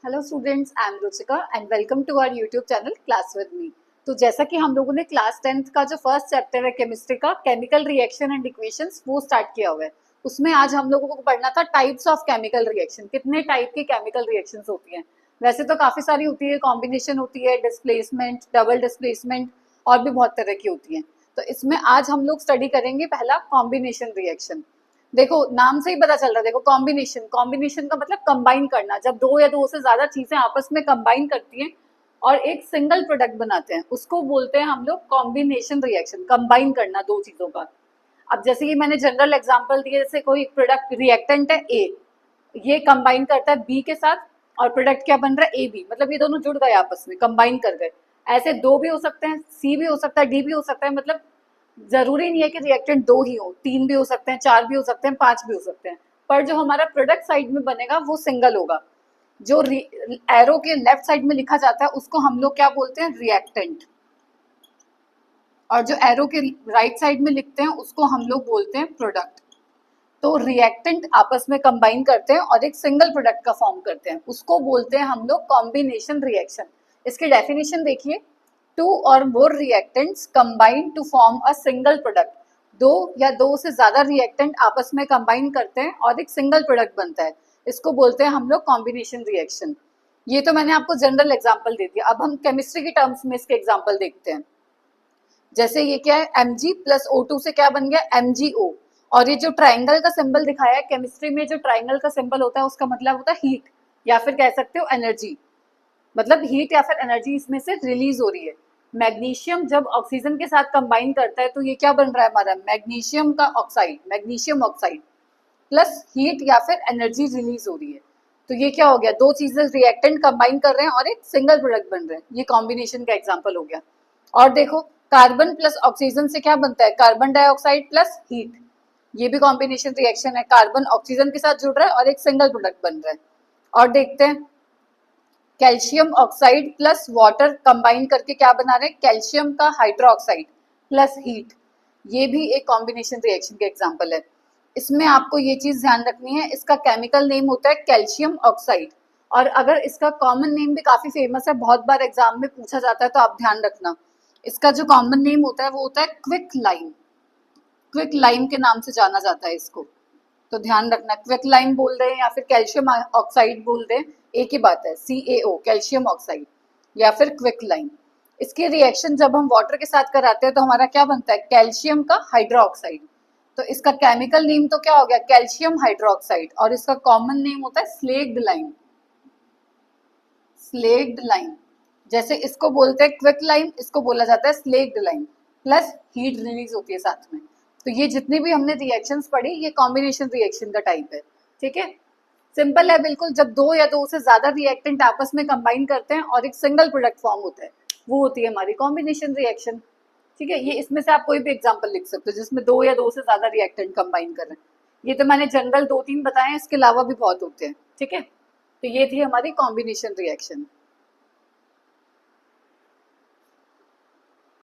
Hello students, I am Ruchika and welcome to our YouTube channel class with me. तो जैसा कि हम लोगों ने क्लास 10th का जो फर्स्ट चैप्टर है केमिस्ट्री का केमिकल रिएक्शन एंड इक्वेशंस वो स्टार्ट किया हुआ है। उसमें आज हम लोगों को पढ़ना था टाइप्स ऑफ केमिकल रिएक्शन, कितने टाइप की केमिकल रिएक्शंस होती हैं। वैसे तो काफी सारी होती है, कॉम्बिनेशन होती है, डिस्प्लेसमेंट, डबल डिस्प्लेसमेंट और भी बहुत तरह की होती हैं। तो इसमें आज हम लोग स्टडी करेंगे पहला कॉम्बिनेशन रिएक्शन। देखो नाम से ही पता चल रहा है, देखो कॉम्बिनेशन, कॉम्बिनेशन का मतलब कंबाइन करना, जब दो या दो से ज्यादा चीजें आपस में कंबाइन करती हैं और एक सिंगल प्रोडक्ट बनाते हैं उसको बोलते हैं हम लोग कॉम्बिनेशन रिएक्शन, कंबाइन करना दो चीजों का। अब जैसे कि मैंने जनरल एग्जांपल दिए, जैसे कोई प्रोडक्ट रिएक्टेंट है ए, ये कंबाइन करता है बी के साथ और प्रोडक्ट क्या बन रहा है ए बी, मतलब ये दोनों जुड़ गए आपस में, कंबाइन कर गए। ऐसे दो भी हो सकते हैं, सी भी हो सकता है, डी भी हो सकता है, मतलब जरूरी नहीं है कि रिएक्टेंट दो ही हो, तीन भी हो सकते हैं, चार भी हो सकते हैं, पांच भी हो सकते हैं, पर जो हमारा प्रोडक्ट साइड में बनेगा वो सिंगल होगा। जो एरो के लेफ्ट साइड में लिखा जाता है उसको हम लोग क्या बोलते हैं, रिएक्टेंट, और जो एरो के राइट साइड में लिखते हैं उसको हम लोग बोलते हैं प्रोडक्ट। तो रिएक्टेंट आपस में कंबाइन करते हैं और एक सिंगल प्रोडक्ट का फॉर्म करते हैं, उसको बोलते हैं हम लोग कॉम्बिनेशन रिएक्शन। इसकी डेफिनेशन देखिए, two or more reactants combine to form a single product. दो या दो से ज्यादा रिएक्टेंट आपस में कंबाइन करते हैं और एक सिंगल प्रोडक्ट बनता है, इसको बोलते हैं हम लोग कॉम्बिनेशन रिएक्शन। ये तो मैंने आपको जनरल एग्जांपल दे दिया, अब हम केमिस्ट्री की टर्म्स में इसके एग्जांपल देखते हैं। जैसे ये क्या है, Mg प्लस O2 से क्या बन गया, MgO। और ये जो ट्राइंगल का सिंबल दिखाया है केमिस्ट्री में, जो ट्राइंगल का सिंबल होता है उसका मतलब होता है हीट, या फिर कह सकते हो एनर्जी, मतलब हीट या फिर एनर्जी इसमें से रिलीज हो रही है। मैग्नीशियम जब ऑक्सीजन के साथ कंबाइन करता है तो ये क्या बन रहा है हमारा, मैग्नीशियम का oxide, magnesium oxide, plus heat या फिर एनर्जी रिलीज हो रही है। तो ये क्या हो गया, दो चीजें रिएक्टेंट कंबाइन कर रहे हैं और एक सिंगल प्रोडक्ट बन रहे हैं, ये कॉम्बिनेशन का एग्जांपल हो गया। और देखो कार्बन प्लस ऑक्सीजन से क्या बनता है, कार्बन डाइऑक्साइड प्लस हीट, ये भी कॉम्बिनेशन रिएक्शन है, कार्बन ऑक्सीजन के साथ जुड़ रहा है और एक सिंगल प्रोडक्ट बन रहा है। और देखते हैं calcium oxide plus water combine करके क्या बना रहे हैं, कैल्शियम का हाइड्रोक्साइड प्लस हीट, ये भी एक कॉम्बिनेशन रिएक्शन के एग्जांपल है। इसमें आपको ये चीज ध्यान रखनी है, इसका केमिकल नेम होता है कैल्शियम ऑक्साइड, और अगर इसका कॉमन नेम भी काफी फेमस है, बहुत बार एग्जाम में पूछा जाता है, तो आप ध्यान रखना इसका जो कॉमन नेम होता है वो होता है क्विक लाइम। क्विक लाइम के नाम से जाना जाता है इसको, तो ध्यान रखना, क्विक लाइम बोल रहे हैं या फिर कैल्शियम ऑक्साइड बोल रहे हैं, एक ही बात है, CaO कैल्शियम ऑक्साइड या फिर क्विक लाइम। इसके रिएक्शन जब हम वाटर के साथ कराते हैं तो हमारा क्या बनता है, कैल्शियम का हाइड्रोक्साइड। तो इसका केमिकल नेम तो क्या हो गया, कैल्शियम हाइड्रोक्साइड, और इसका कॉमन नेम होता है स्लेक्ड लाइम। स्लेक्ड लाइम, जैसे इसको बोलते हैं क्विक लाइम, इसको बोला जाता है slaked lime, plus heat release होती है साथ में। तो ये जितनी भी हमने रिएक्शंस पढ़ी ये कॉम्बिनेशन रिएक्शन का टाइप है। ठीक है, सिंपल है बिल्कुल, जब दो या दो से ज्यादा रिएक्टेंट आपस में कंबाइन करते हैं और एक सिंगल प्रोडक्ट फॉर्म होता है, वो होती है हमारी कॉम्बिनेशन रिएक्शन। ठीक है, ये इसमें से आप कोई भी एग्जांपल लिख सकते हो जिसमें दो या दो से ज्यादा रिएक्टेंट कंबाइन कर रहे हैं। ये तो मैंने जनरल दो तीन बताए हैं, इसके अलावा भी बहुत होते हैं। ठीक है, तो ये थी हमारी कॉम्बिनेशन रिएक्शन।